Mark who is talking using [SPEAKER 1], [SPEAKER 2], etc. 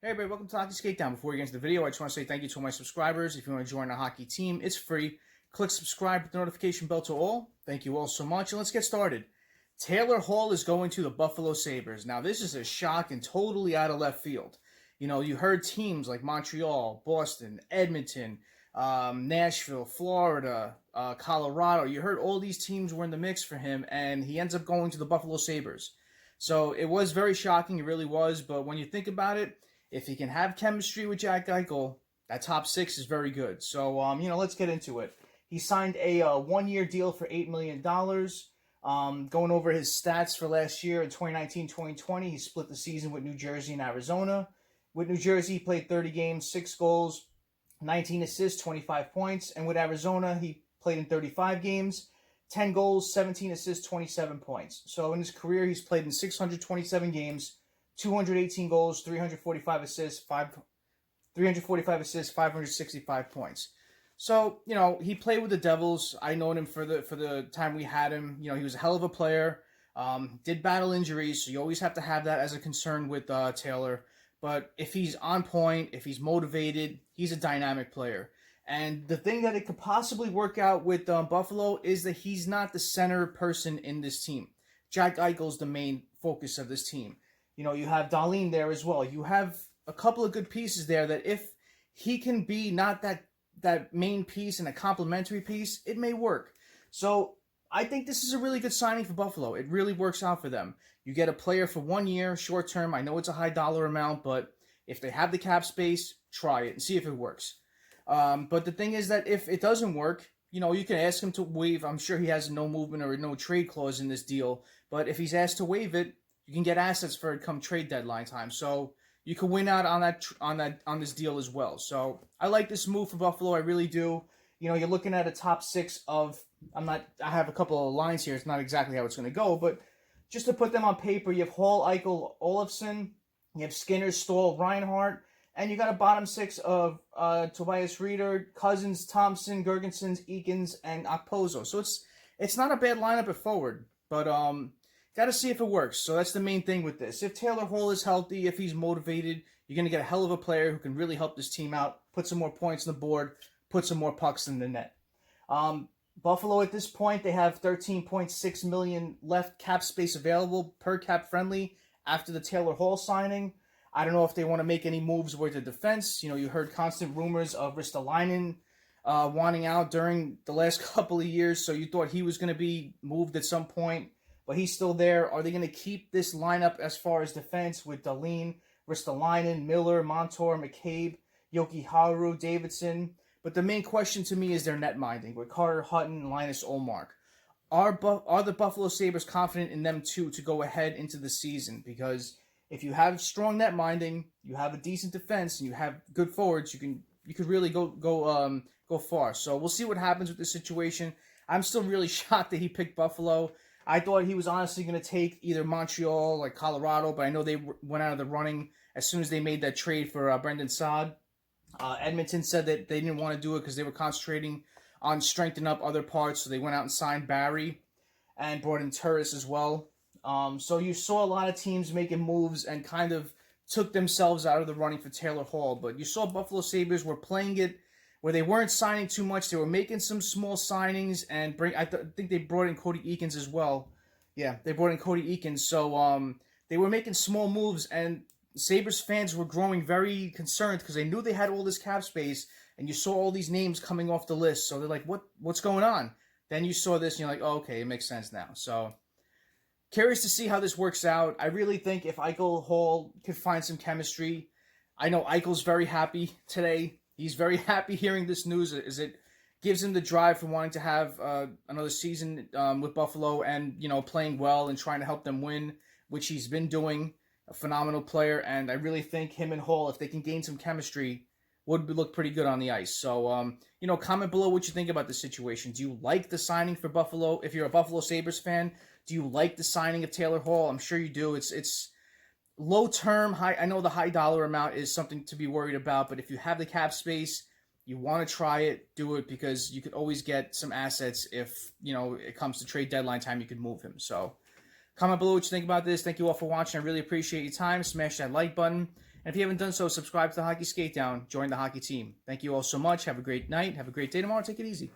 [SPEAKER 1] Hey everybody, welcome to Hockey SKATEDOWN. Before we get into the video, I just want to say thank you to all my subscribers. If you want to join a hockey team, it's free. Click subscribe with the notification bell to all. Thank you all so much, and let's get started. Taylor Hall is going to the Buffalo Sabres. Now, this is a shock and totally out of left field. You know, you heard teams like Montreal, Boston, Edmonton, Nashville, Florida, Colorado. You heard all these teams were in the mix for him, and he ends up going to the Buffalo Sabres. So it was very shocking, it really was, but when you think about it, if he can have chemistry with Jack Eichel, that top six is very good. So, let's get into it. He signed a one-year deal for $8 million. Going over his stats for last year in 2019-2020, he split the season with New Jersey and Arizona. With New Jersey, he played 30 games, 6 goals, 19 assists, 25 points. And with Arizona, he played in 35 games, 10 goals, 17 assists, 27 points. So in his career, he's played in 627 games, 218 goals, 345 assists, 565 points. So, he played with the Devils. I known him for the time we had him. He was a hell of a player. Did battle injuries, so you always have to have that as a concern with Taylor. But if he's on point, if he's motivated, he's a dynamic player. And the thing that it could possibly work out with Buffalo is that he's not the center person in this team. Jack Eichel's the main focus of this team. You have Dahlin there as well. You have a couple of good pieces there that if he can be not that main piece and a complementary piece, it may work. So I think this is a really good signing for Buffalo. It really works out for them. You get a player for 1 year, short term. I know it's a high dollar amount, but if they have the cap space, try it and see if it works. But the thing is that if it doesn't work, you can ask him to waive. I'm sure he has no movement or no trade clause in this deal. But if he's asked to waive it, you can get assets for it come trade deadline time. So you can win out on this deal as well. So I like this move for Buffalo. I really do. You're looking at a top six of I have a couple of lines here. It's not exactly how it's going to go, but just to put them on paper, you have Hall, Eichel, Olofsson, you have Skinner, Staal, Reinhart, and you got a bottom six of Tobias Rieder, Cozens, Thompson, Girgensons, Eakins, and Okposo. So it's not a bad lineup at forward, but got to see if it works. So that's the main thing with this. If Taylor Hall is healthy, if he's motivated, you're going to get a hell of a player who can really help this team out, put some more points on the board, put some more pucks in the net. Buffalo at this point, they have $13.6 million left cap space available per cap friendly after the Taylor Hall signing. I don't know if they want to make any moves with the defense. You heard constant rumors of ristolainen wanting out during the last couple of years, so you thought he was going to be moved at some point. But he's still there. Are they going to keep this lineup as far as defense with Dahlin, Ristolainen, Miller, Montour, McCabe, Jokiharu, Davidson? But the main question to me is their net minding with Carter Hutton and Linus Ullmark. Are the Buffalo Sabres confident in them too to go ahead into the season? Because if you have strong net minding, you have a decent defense, and you have good forwards, you could really go far. So we'll see what happens with this situation. I'm still really shocked that he picked Buffalo. I thought he was honestly going to take either Montreal or Colorado, but I know they went out of the running as soon as they made that trade for Brendan Saad. Edmonton said that they didn't want to do it because they were concentrating on strengthening up other parts, so they went out and signed Barry and brought in Turris as well. So you saw a lot of teams making moves and kind of took themselves out of the running for Taylor Hall, but you saw Buffalo Sabres were playing it where they weren't signing too much. They were making some small signings and I think they brought in Cody Eakins as well. Yeah, they brought in Cody Eakins. So they were making small moves, and Sabres fans were growing very concerned because they knew they had all this cap space, and you saw all these names coming off the list. So they're like, what's going on? Then you saw this, and you're like, oh, okay, it makes sense now. So curious to see how this works out. I really think if Eichel Hall could find some chemistry, I know Eichel's very happy today. He's very happy hearing this news, as it gives him the drive for wanting to have another season with Buffalo and, playing well and trying to help them win, which he's been doing. A phenomenal player, and I really think him and Hall, if they can gain some chemistry, would look pretty good on the ice. So, comment below what you think about the situation. Do you like the signing for Buffalo? If you're a Buffalo Sabres fan, do you like the signing of Taylor Hall? I'm sure you do. It's low term, high. I know the high dollar amount is something to be worried about, but if you have the cap space, you want to try it, do it, because you could always get some assets if, it comes to trade deadline time, you could move him. So Comment below what you think about this. Thank you all for watching. I really appreciate your time. Smash that like button. And if you haven't done so, subscribe to the Hockey Skate Down. Join the hockey team. Thank you all so much. Have a great night. Have a great day tomorrow. Take it easy.